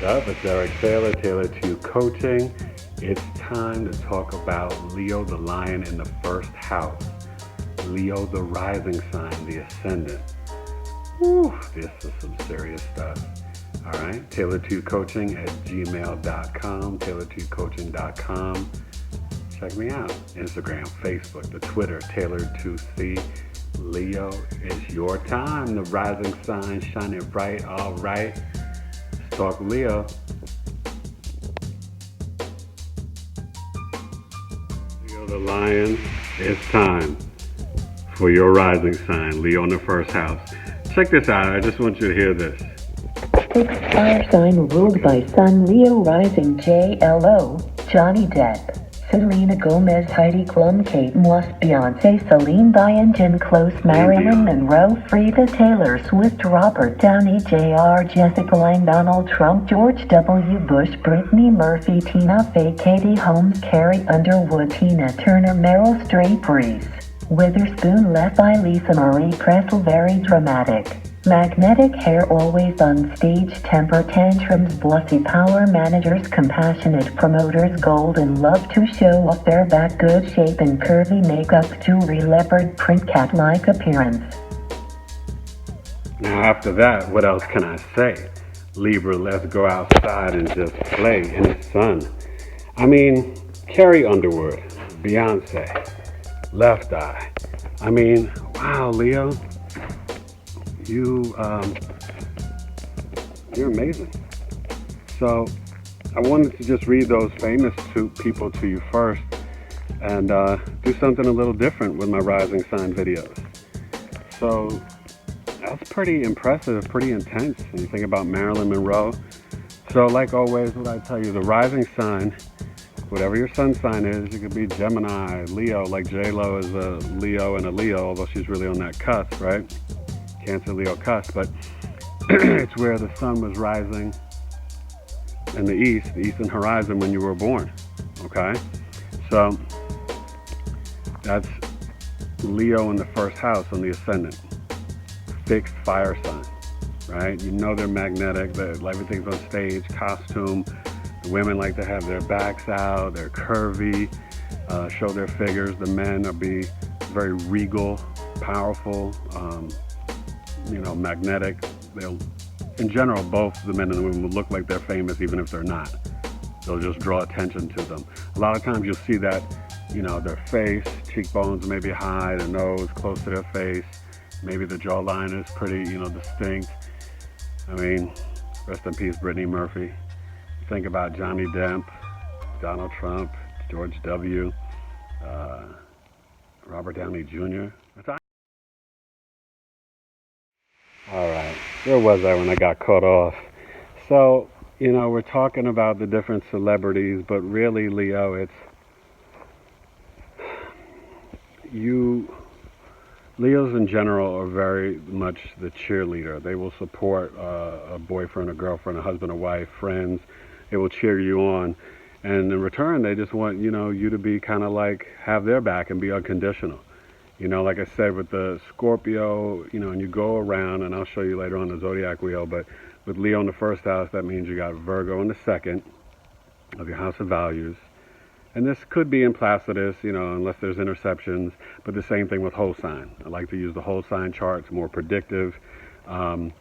up? It's Eric Taylor, Taylored2U Coaching. It's time to talk about Leo the Lion in the first house. Leo the rising sign, the ascendant. Whew, this is some serious stuff. All right, Taylored2U Coaching at gmail.com, Taylored2UCoaching.com. Check me out. Instagram, Facebook, the Twitter, Taylored2C. Leo, it's your time. The rising sign shining bright. All right. Let's talk Leo. Leo the Lion, it's time for your rising sign. Leo in the first house. Check this out. I just want you to hear this. Sixth fire sign ruled by Sun, Leo rising, J.Lo, Johnny Depp, Selena Gomez, Heidi Klum, Kate Moss, Beyonce, Celine Dion, Jen Close, Marilyn Monroe, Frida Taylor Swift, Robert Downey Jr., Jessica Lange, Donald Trump, George W. Bush, Brittany Murphy, Tina Fey, Katie Holmes, Carrie Underwood, Tina Turner, Meryl Streep, Reese Witherspoon, led by Lisa Marie Presley, very dramatic. Magnetic hair, always on stage, temper tantrums, bossy power managers, compassionate promoters, golden, love to show off their back, good shape and curvy makeup, jewelry, leopard print, cat-like appearance. Now after that, what else can I say? Libra, let's go outside and just play in the sun. I mean, Carrie Underwood, Beyonce, Left Eye. I mean, wow, Leo. You're amazing. So I wanted to just read those famous people to you first and do something a little different with my rising sign videos. So that's pretty impressive, pretty intense when you think about Marilyn Monroe. So like always, what I tell you, the rising sign, whatever your sun sign is, you could be Gemini, Leo, like J.Lo is a Leo and a Leo, although she's really on that cusp, right? Cancer, Leo cusp, but it's where the sun was rising in the eastern horizon when you were born, okay? So that's Leo in the first house on the ascendant, fixed fire sign, right? You know they're magnetic, everything's on stage, costume. The women like to have their backs out, they're curvy, show their figures. The men are be very regal, powerful, magnetic. They'll, in general, both the men and the women will look like they're famous even if they're not. They'll just draw attention to them. A lot of times you'll see that, their face, cheekbones maybe high, their nose close to their face. Maybe the jawline is pretty, distinct. I mean, rest in peace, Brittany Murphy. Think about Johnny Depp, Donald Trump, George W., Robert Downey Jr. All right, where was I when I got cut off? So, we're talking about the different celebrities, but really, Leo, Leos in general are very much the cheerleader. They will support a boyfriend, a girlfriend, a husband, a wife, friends. They will cheer you on. And in return, they just want, you to be kind of like, have their back and be unconditional. Like I said, with the Scorpio, and you go around, and I'll show you later on the zodiac wheel, but with Leo in the first house, that means you got Virgo in the second of your house of values. And this could be in Placidus, unless there's interceptions, but the same thing with whole sign. I like to use the whole sign chart. It's more predictive when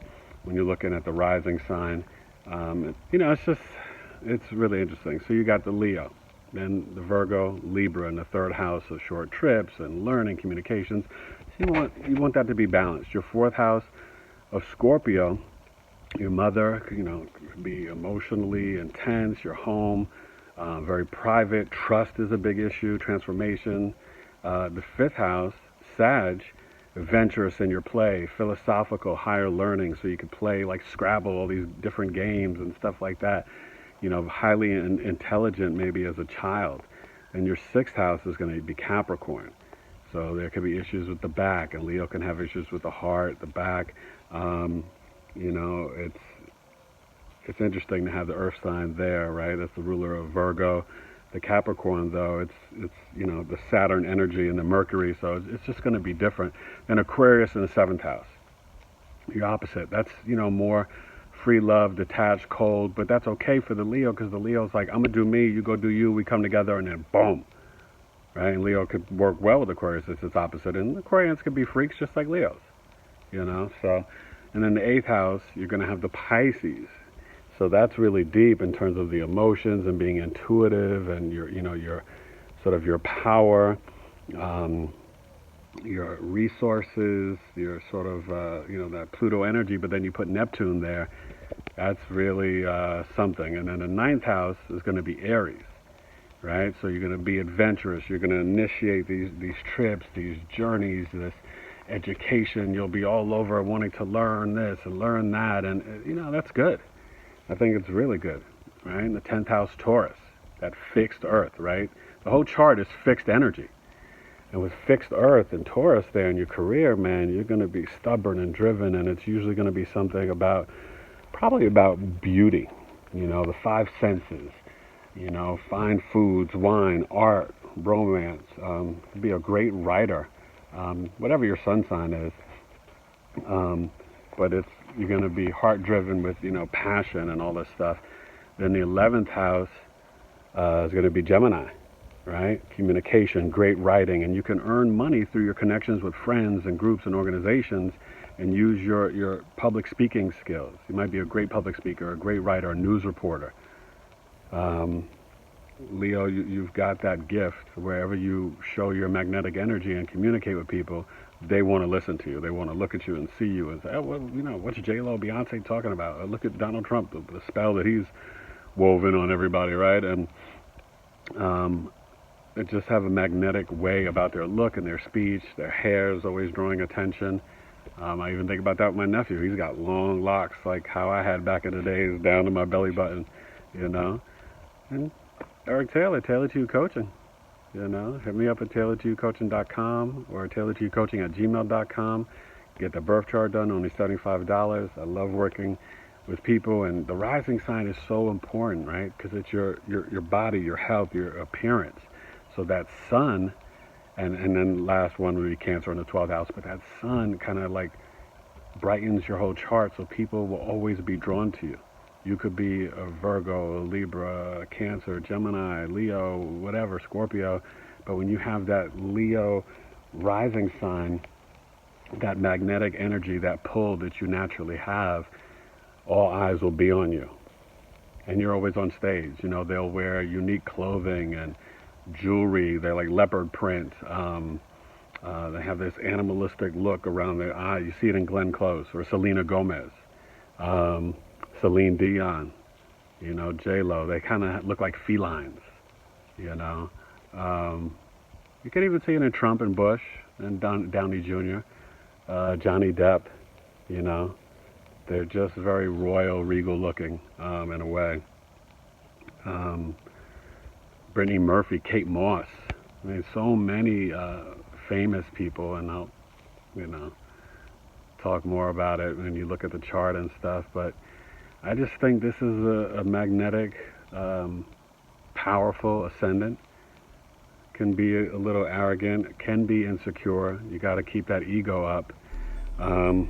you're looking at the rising sign. It's really interesting. So you got the Leo. Then the Virgo, Libra in the third house of short trips and learning, communications. So you want that to be balanced. Your fourth house of Scorpio, your mother, could be emotionally intense. Your home, very private. Trust is a big issue. Transformation. The fifth house, Sag, adventurous in your play, philosophical, higher learning. So you could play like Scrabble, all these different games and stuff like that. Highly intelligent maybe as a child. And your sixth house is going to be Capricorn. So there could be issues with the back, and Leo can have issues with the heart, the back. It's interesting to have the earth sign there, right? That's the ruler of Virgo. The Capricorn, though, it's the Saturn energy and the Mercury, so it's just going to be different. And Aquarius in the seventh house, the opposite. That's, more free love, detached, cold, but that's okay for the Leo because the Leo's like, I'm going to do me, you go do you, we come together, and then boom. Right? And Leo could work well with Aquarius. It's its opposite. And Aquarians could be freaks just like Leos, you know? So, and then the 8th house, you're going to have the Pisces. So that's really deep in terms of the emotions and being intuitive and your, you know, your sort of your power, your resources, your sort of, you know, that Pluto energy, but then you put Neptune there. That's really something. And then the 9th house is going to be Aries, right? So you're going to be adventurous. You're going to initiate these trips, these journeys, this education. You'll be all over wanting to learn this and learn that. And, you know, that's good. I think it's really good, right? And the 10th house, Taurus, that fixed earth, right? The whole chart is fixed energy. And with fixed earth and Taurus there in your career, man, you're going to be stubborn and driven, and it's usually going to be something about, probably about beauty, you know, the 5 senses, you know, fine foods, wine, art, romance, be a great writer, whatever your sun sign is. But you're going to be heart-driven with, you know, passion and all this stuff. Then the 11th house is going to be Gemini, right? Communication, great writing, and you can earn money through your connections with friends and groups and organizations and use your public speaking skills. You might be a great public speaker, a great writer, a news reporter. Leo, you've got that gift. Wherever you show your magnetic energy and communicate with people, they want to listen to you. They want to look at you and see you and say, oh, well, you know, what's J-Lo, Beyonce talking about? Look at Donald Trump, the spell that he's woven on everybody, right? And they just have a magnetic way about their look and their speech. Their hair is always drawing attention. I even think about that with my nephew. He's got long locks like how I had back in the days, down to my belly button, you know. And Eric Taylor, Taylored2U Coaching, you know. Hit me up at Taylored2UCoaching.com or Taylored2UCoaching@gmail.com. Get the birth chart done, only $75. I love working with people, and the rising sign is so important, right? Because it's your body, your health, your appearance. So that sun, and then last one would be Cancer in the 12th house, but that sun kind of like brightens your whole chart, so people will always be drawn to you. You could be a Virgo, a Libra, a Cancer, Gemini, Leo, whatever, Scorpio, but when you have that Leo rising sign, that magnetic energy, that pull that you naturally have, all eyes will be on you. And you're always on stage. You know, they'll wear unique clothing and jewelry. They're like leopard print. They have this animalistic look around their eye. You see it in Glenn Close or Selena Gomez, Celine Dion, you know, J-Lo. They kind of look like felines, you know. You can even see it in Trump and Bush and Downey Jr., Johnny Depp, you know. They're just very royal, regal looking in a way. Brittany Murphy, Kate Moss. I mean, so many famous people, and I'll, you know, talk more about it when you look at the chart and stuff. But I just think this is a magnetic, powerful ascendant. Can be a little arrogant, can be insecure. You got to keep that ego up. And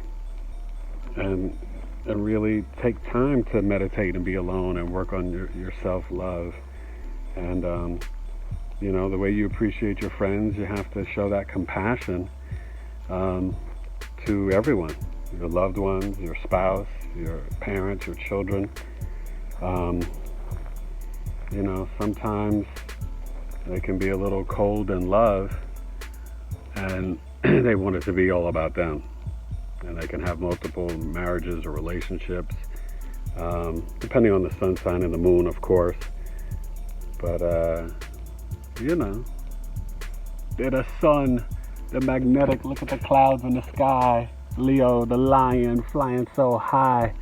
really take time to meditate and be alone and work on your self-love. And, you know, the way you appreciate your friends, you have to show that compassion to everyone, your loved ones, your spouse, your parents, your children. You know, sometimes they can be a little cold in love and they want it to be all about them. And they can have multiple marriages or relationships, depending on the sun sign and the moon, of course. But, you know, they're the sun, the magnetic, look at the clouds in the sky. Leo, the lion, flying so high.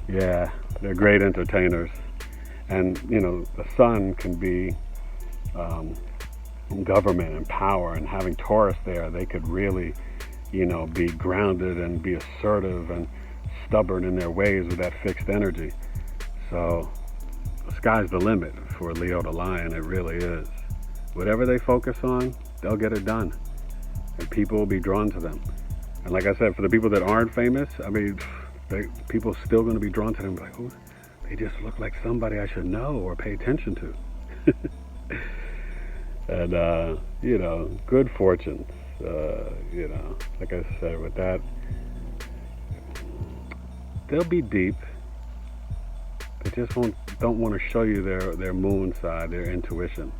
Yeah, they're great entertainers. And, you know, the sun can be government and power, and having Taurus there, they could really, you know, be grounded and be assertive and stubborn in their ways with that fixed energy. So the sky's the limit for Leo the Lion. It really is. Whatever they focus on, they'll get it done. And people will be drawn to them. And like I said, for the people that aren't famous, I mean, people still going to be drawn to them, like, oh, they just look like somebody I should know or pay attention to. And, you know, good fortunes, you know, like I said, with that, they'll be deep. They just don't want to show you their moon side, their intuition.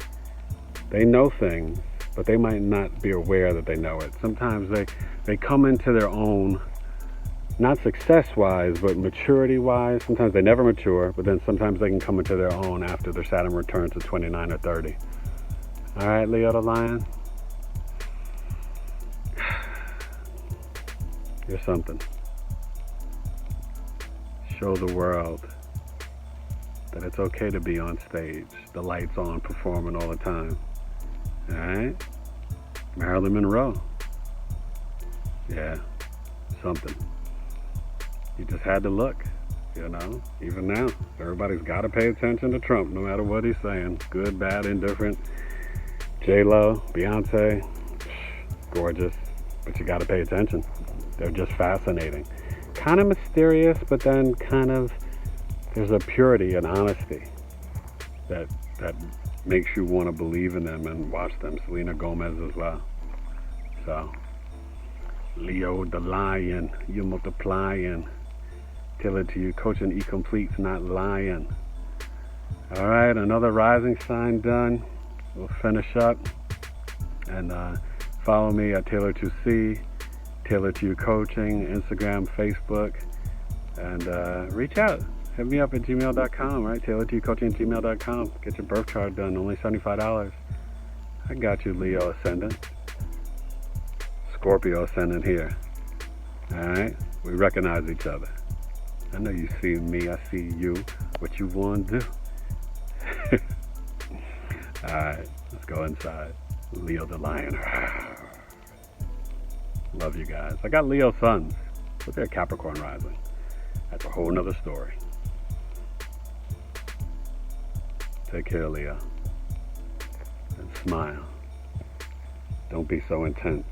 They know things, but they might not be aware that they know it. Sometimes they come into their own, not success-wise, but maturity-wise. Sometimes they never mature, but then sometimes they can come into their own after their Saturn returns to 29 or 30. All right, Leo the Lion? You're something. Show the world that it's okay to be on stage, the lights on, performing all the time. All right? Marilyn Monroe. Yeah, something. You just had to look, you know? Even now, everybody's got to pay attention to Trump, no matter what he's saying. Good, bad, indifferent. J-Lo, Beyonce, gorgeous, but you got to pay attention. They're just fascinating. Kind of mysterious, but then kind of, there's a purity and honesty that makes you want to believe in them and watch them. Selena Gomez as well. So, Leo the Lion, you multiplying. Taylored2U Coaching EComplete's not lying. All right, another rising sign done. We'll finish up. And follow me at Taylored2C, Taylored2U Coaching, Instagram, Facebook. And reach out. Hit me up at gmail.com, right? Taylored2U Coaching at gmail.com. Get your birth chart done, only $75. I got you, Leo Ascendant. Scorpio Ascendant here. Alright? We recognize each other. I know you see me, I see you. What you want to do? Alright, let's go inside. Leo the Lion. Love you guys. I got Leo sons. Look at Capricorn rising. That's a whole nother story. Take care, Leo. And smile. Don't be so intense.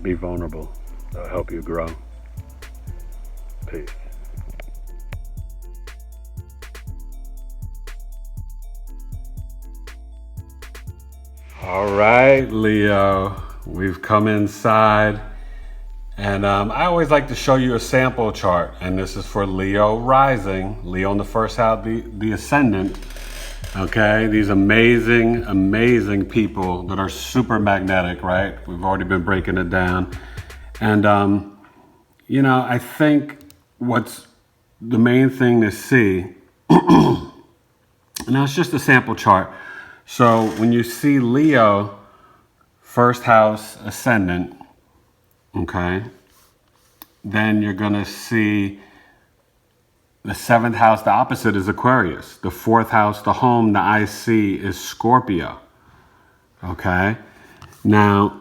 Be vulnerable. It'll help you grow. Peace. All right, Leo. We've come inside. And I always like to show you a sample chart, and this is for Leo rising, Leo in the first house, the ascendant. Okay, these amazing, amazing people that are super magnetic, right? We've already been breaking it down. And, you know, I think what's the main thing to see, and that's just a sample chart. So when you see Leo, first house ascendant, okay, then you're going to see the seventh house, the opposite is Aquarius. The fourth house, the home, the IC is Scorpio. Okay? Now,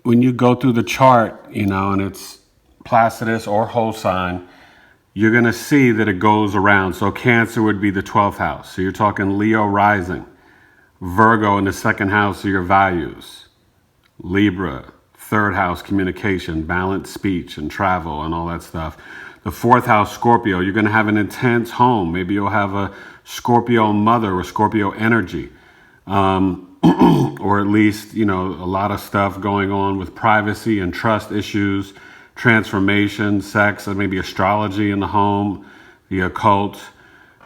when you go through the chart, you know, and it's Placidus or whole sign, you're going to see that it goes around. So Cancer would be the 12th house. So you're talking Leo rising. Virgo in the second house are your values. Libra, third house, communication, balanced speech and travel and all that stuff. The fourth house, Scorpio, you're going to have an intense home. Maybe you'll have a Scorpio mother or Scorpio energy. Or at least, you know, a lot of stuff going on with privacy and trust issues, transformation, sex, and maybe astrology in the home, the occult,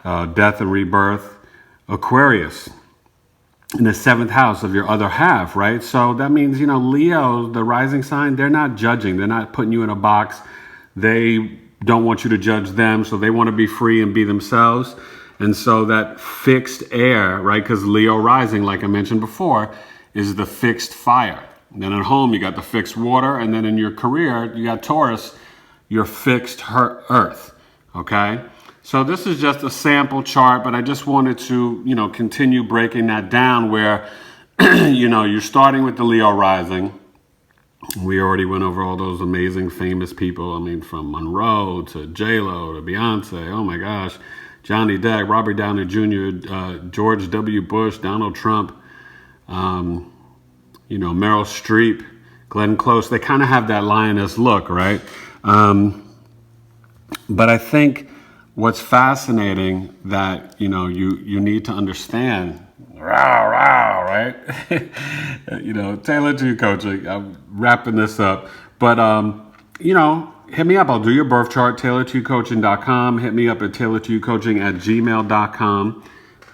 death and rebirth. Aquarius in the seventh house of your other half, right? So that means, you know, Leo, the rising sign, they're not judging. They're not putting you in a box. They don't want you to judge them, so they want to be free and be themselves. And so that fixed air, right, because Leo rising, like I mentioned before, is the fixed fire. And then at home, you got the fixed water. And then in your career, you got Taurus, your fixed earth, okay? So this is just a sample chart, but I just wanted to, you know, continue breaking that down where, you know, you're starting with the Leo rising. We already went over all those amazing famous people. I mean, from Monroe to J-Lo to Beyonce. Oh my gosh. Johnny Depp, Robert Downey Jr., George W. Bush, Donald Trump, you know, Meryl Streep, Glenn Close, they kind of have that lioness look, right? But I think what's fascinating that, you need to understand, right? Taylored2U Coaching, I'm wrapping this up. But, hit me up. I'll do your birth chart, Taylored2UCoaching.com. Hit me up at Taylored2UCoaching@gmail.com.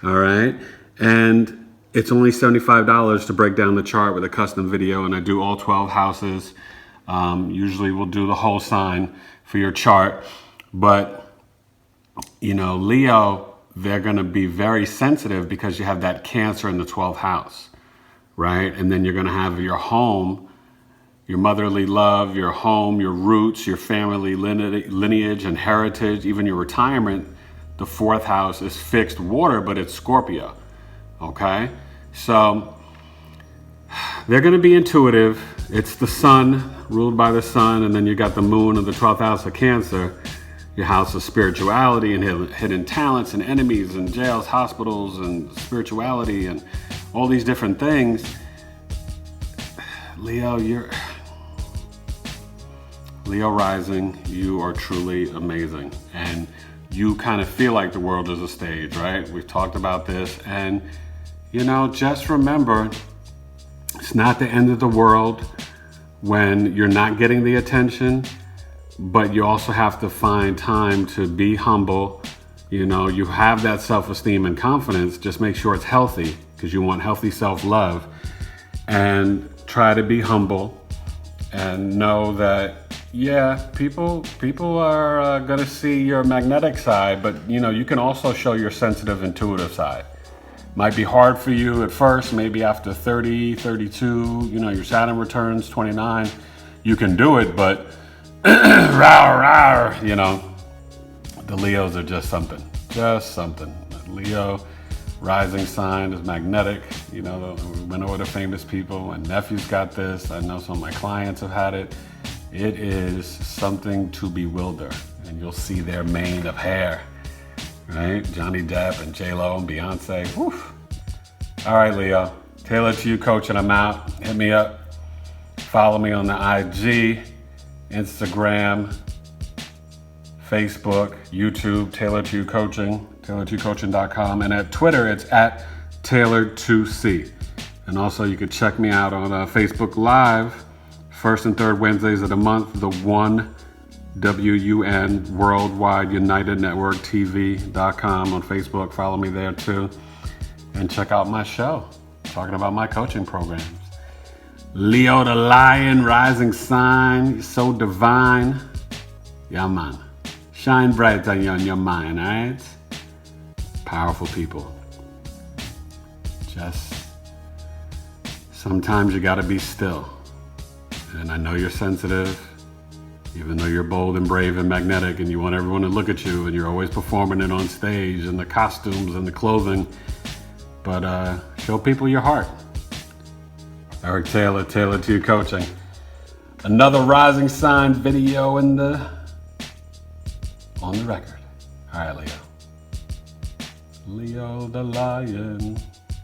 All right. And it's only $75 to break down the chart with a custom video. And I do all 12 houses. Usually we'll do the whole sign for your chart. But, Leo, they're going to be very sensitive because you have that Cancer in the 12th house, right? And then you're going to have your home, your motherly love, your home, your roots, your family lineage and heritage, even your retirement. The 4th house is fixed water, but it's Scorpio, okay? So they're going to be intuitive. It's the sun, ruled by the sun, and then you got the moon of the 12th house of Cancer, your house of spirituality and hidden talents and enemies and jails, hospitals and spirituality and all these different things. Leo, Leo rising, you are truly amazing. And you kind of feel like the world is a stage, right? We've talked about this. And, just remember, it's not the end of the world when you're not getting the attention, but you also have to find time to be humble. You have that self-esteem and confidence. Just make sure it's healthy because you want healthy self-love. And try to be humble and know that, people are going to see your magnetic side, but, you can also show your sensitive, intuitive side. Might be hard for you at first, maybe after 30, 32, your Saturn returns 29, you can do it, but the Leos are just something. Leo rising sign is magnetic. We went over to famous people. My nephew's got this. I know some of my clients have had it. It is something to bewilder, and you'll see their mane of hair, right? Johnny Depp and J-Lo and Beyonce. Whew. All right, Leo. Taylored2U Coaching, I'm out. Hit me up. Follow me on the IG, Instagram, Facebook, YouTube, Taylored2U Coaching, Taylored2UCoaching.com, and at Twitter, it's at Taylored2C. And also, you can check me out on Facebook Live, first and third Wednesdays of the month, the WUN, Worldwide United Network TV.com on Facebook. Follow me there too. And check out my show, talking about my coaching programs. Leo the Lion, rising sign, you're so divine. Yeah, man. Shine bright on your mind, all right? Powerful people. Just sometimes you gotta be still. And I know you're sensitive, even though you're bold and brave and magnetic and you want everyone to look at you and you're always performing it on stage and the costumes and the clothing. But show people your heart. Eric Taylor, Taylored2U Coaching. Another rising sign video on the record. All right, Leo. Leo the Lion,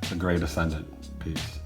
the great ascendant. Peace.